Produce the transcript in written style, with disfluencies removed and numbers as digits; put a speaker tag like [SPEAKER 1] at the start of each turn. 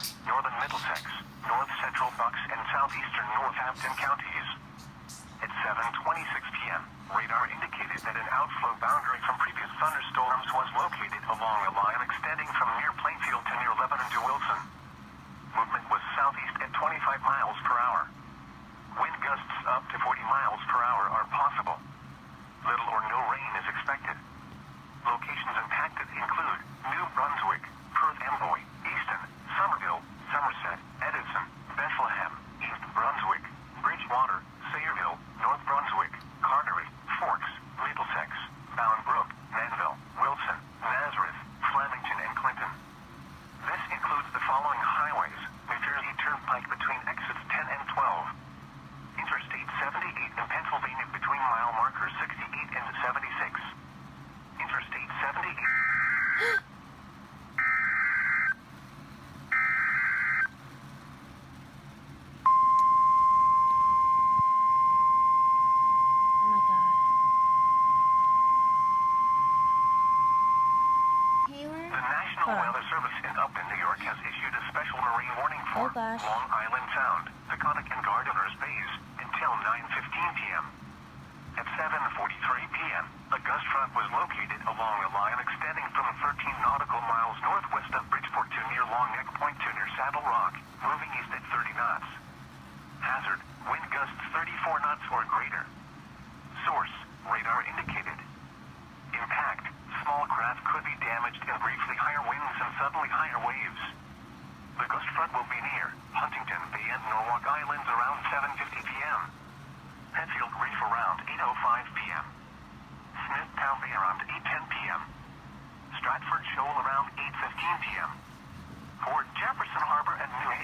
[SPEAKER 1] Hamilton, northern Middlesex, north central Bucks, and southeastern Northampton counties. At 7:26 p.m., radar indicated that an outflow boundary from previous thunderstorms was located along a line extending from near Plainfield to near Lebanon to Wilson. Movement was southeast at 25 miles per hour. Wind gusts up to 40 miles per hour are possible. Little or no rain is expected. Locations impacted include New Brunswick, Perth Amboy, Easton, Somerville, Somerset, Edison, Bethlehem, East Brunswick, Bridgewater, Sayreville, North Brunswick, Carteret, Forks, Middlesex, Bound Brook, Manville, Wilson, Nazareth, Flemington, and Clinton. This includes the following highways: New Jersey Turnpike between exits 10 and 12. Interstate 78 in Pennsylvania between mile markers 68 and 76. Interstate 78.
[SPEAKER 2] Oh my god.
[SPEAKER 3] Hayward?
[SPEAKER 1] The National
[SPEAKER 2] Hold on.
[SPEAKER 1] Weather Service in Upton, New York has issued a special marine warning for
[SPEAKER 2] Oh gosh.
[SPEAKER 1] Long Island Sound, Taconic, and Gardiner's Bays until 9:15 p.m. At 7:43 p.m., a gust front was located along a line extending from 13 nautical miles northwest of Bridgeport to near Long Neck Point to near Saddle Rock, moving east at 30 knots. Hazard: wind gusts 34 knots or greater. Source: radar indicated. Impact: small craft could be damaged and briefly higher winds and suddenly higher waves. The gust front will be near Huntington Bay and Norwalk Islands around 7:50 p.m. Penfield Reef around 8:05 p.m. Smithtown Bay around 8:10 p.m. Stratford Shoal around 8:15 p.m. Port Jefferson Harbor and New Haven